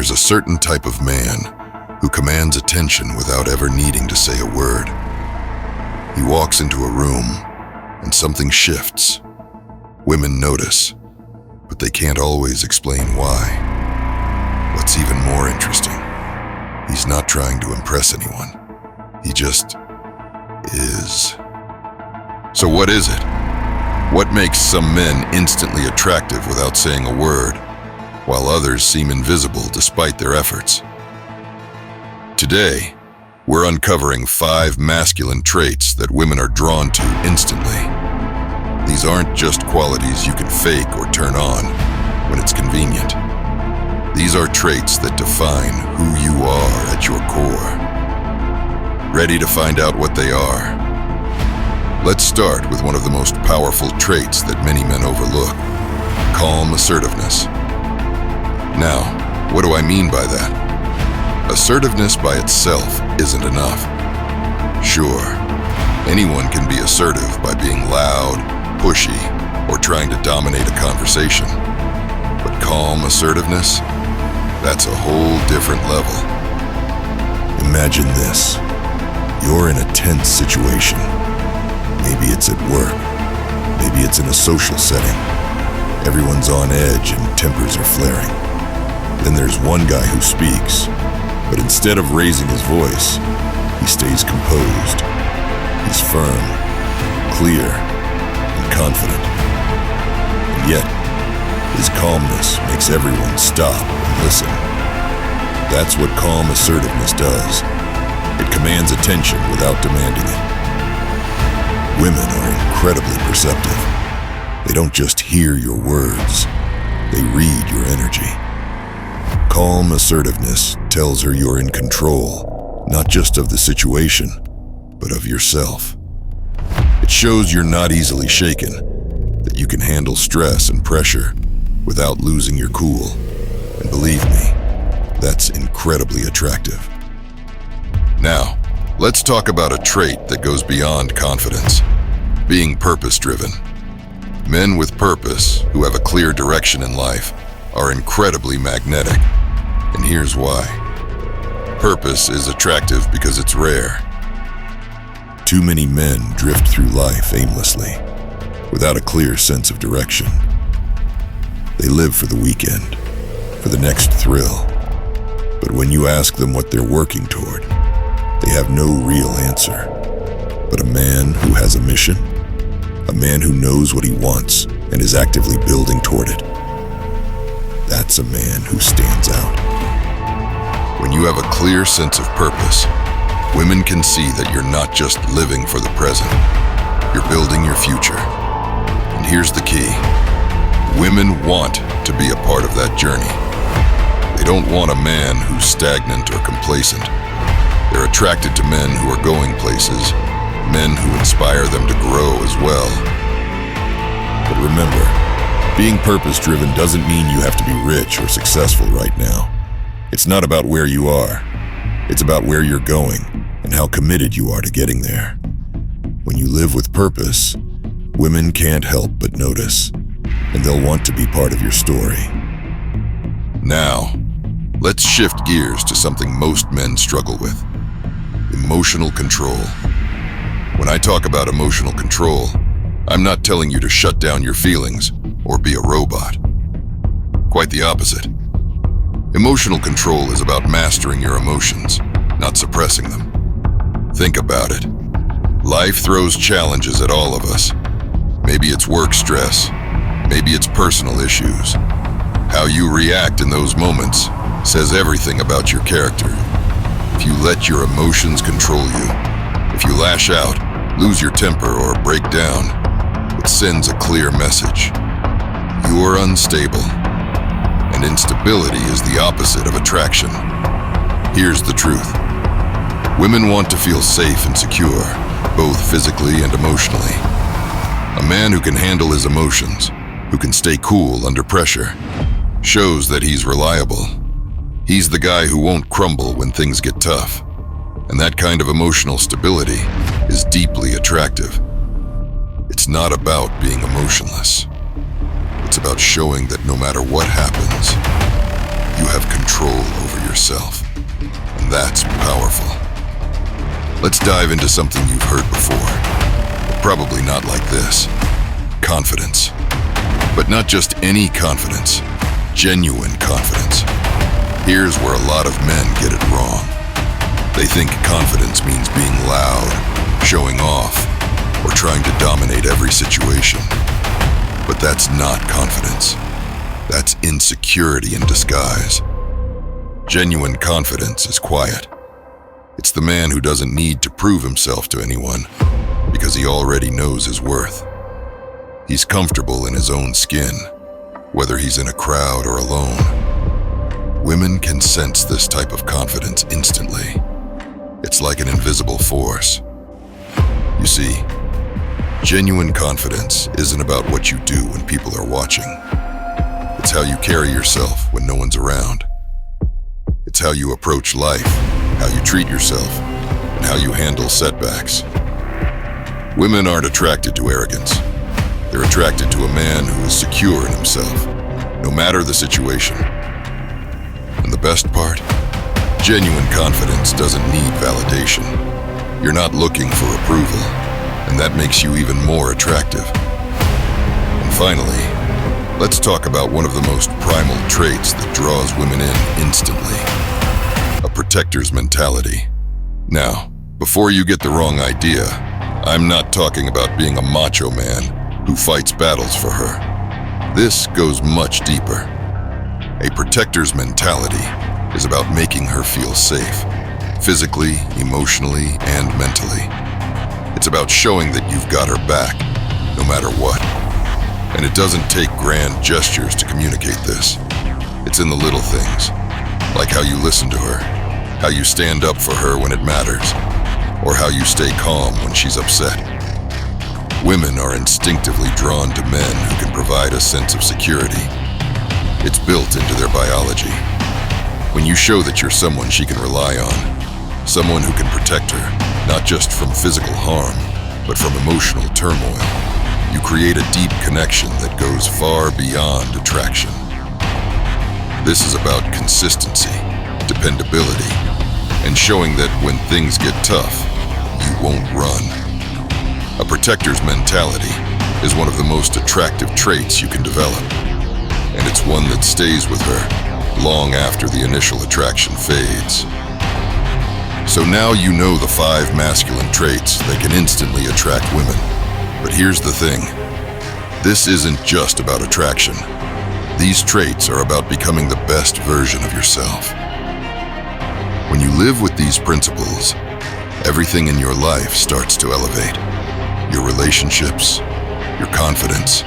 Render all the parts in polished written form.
There's a certain type of man who commands attention without ever needing to say a word. He walks into a room and something shifts. Women notice, but they can't always explain why. What's even more interesting, he's not trying to impress anyone. He just is. So what is it? What makes some men instantly attractive without saying a word, while others seem invisible despite their efforts? Today, we're uncovering 5 masculine traits that women are drawn to instantly. These aren't just qualities you can fake or turn on when it's convenient. These are traits that define who you are at your core. Ready to find out what they are? Let's start with one of the most powerful traits that many men overlook: calm assertiveness. Now, what do I mean by that? Assertiveness by itself isn't enough. Sure, anyone can be assertive by being loud, pushy, or trying to dominate a conversation. But calm assertiveness? That's a whole different level. Imagine this. You're in a tense situation. Maybe it's at work. Maybe it's in a social setting. Everyone's on edge and tempers are flaring. Then there's one guy who speaks, but instead of raising his voice, he stays composed. He's firm, clear, and confident. And yet, his calmness makes everyone stop and listen. That's what calm assertiveness does. It commands attention without demanding it. Women are incredibly perceptive. They don't just hear your words, they read your energy. Calm assertiveness tells her you're in control, not just of the situation, but of yourself. It shows you're not easily shaken, that you can handle stress and pressure without losing your cool. And believe me, that's incredibly attractive. Now, let's talk about a trait that goes beyond confidence: being purpose-driven. Men with purpose, who have a clear direction in life, are incredibly magnetic. And here's why. Purpose is attractive because it's rare. Too many men drift through life aimlessly, without a clear sense of direction. They live for the weekend, for the next thrill. But when you ask them what they're working toward, they have no real answer. But a man who has a mission, a man who knows what he wants and is actively building toward it, that's a man who stands out. When you have a clear sense of purpose, women can see that you're not just living for the present, you're building your future. And here's the key. Women want to be a part of that journey. They don't want a man who's stagnant or complacent. They're attracted to men who are going places, men who inspire them to grow as well. But remember, being purpose-driven doesn't mean you have to be rich or successful right now. It's not about where you are. It's about where you're going and how committed you are to getting there. When you live with purpose, women can't help but notice, and they'll want to be part of your story. Now, let's shift gears to something most men struggle with: emotional control. When I talk about emotional control, I'm not telling you to shut down your feelings or be a robot. Quite the opposite. Emotional control is about mastering your emotions, not suppressing them. Think about it. Life throws challenges at all of us. Maybe it's work stress, maybe it's personal issues. How you react in those moments says everything about your character. If you let your emotions control you, if you lash out, lose your temper, or break down, it sends a clear message. You're unstable, and instability is the opposite of attraction. Here's the truth. Women want to feel safe and secure, both physically and emotionally. A man who can handle his emotions, who can stay cool under pressure, shows that he's reliable. He's the guy who won't crumble when things get tough. And that kind of emotional stability is deeply attractive. It's not about being emotionless. It's about showing that no matter what happens, you have control over yourself. And that's powerful. Let's dive into something you've heard before, but probably not like this. Confidence. But not just any confidence, genuine confidence. Here's where a lot of men get it wrong. They think confidence means being loud, showing off, or trying to dominate every situation. But that's not confidence. That's insecurity in disguise. Genuine confidence is quiet. It's the man who doesn't need to prove himself to anyone because he already knows his worth. He's comfortable in his own skin, whether he's in a crowd or alone. Women can sense this type of confidence instantly. It's like an invisible force. You see, genuine confidence isn't about what you do when people are watching. It's how you carry yourself when no one's around. It's how you approach life, how you treat yourself, and how you handle setbacks. Women aren't attracted to arrogance. They're attracted to a man who is secure in himself, no matter the situation. And the best part? Genuine confidence doesn't need validation. You're not looking for approval, and that makes you even more attractive. And finally, let's talk about one of the most primal traits that draws women in instantly. A protector's mentality. Now, before you get the wrong idea, I'm not talking about being a macho man who fights battles for her. This goes much deeper. A protector's mentality is about making her feel safe, physically, emotionally, and mentally. It's about showing that you've got her back, no matter what. And it doesn't take grand gestures to communicate this. It's in the little things, like how you listen to her, how you stand up for her when it matters, or how you stay calm when she's upset. Women are instinctively drawn to men who can provide a sense of security. It's built into their biology. When you show that you're someone she can rely on, someone who can protect her, not just from physical harm, but from emotional turmoil, you create a deep connection that goes far beyond attraction. This is about consistency, dependability, and showing that when things get tough, you won't run. A protector's mentality is one of the most attractive traits you can develop, and it's one that stays with her long after the initial attraction fades. So now you know the 5 masculine traits that can instantly attract women. But here's the thing. This isn't just about attraction. These traits are about becoming the best version of yourself. When you live with these principles, everything in your life starts to elevate. Your relationships, your confidence,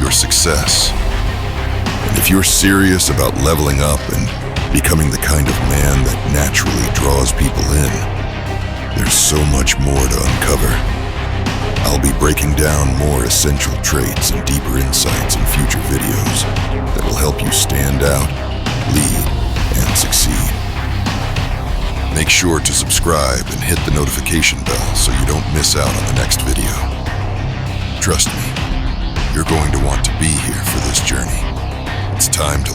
your success. And if you're serious about leveling up and becoming the kind of man that naturally draws people in, there's so much more to uncover. I'll be breaking down more essential traits and deeper insights in future videos that will help you stand out, lead, and succeed. Make sure to subscribe and hit the notification bell so you don't miss out on the next video. Trust me, you're going to want to be here for this journey. It's time to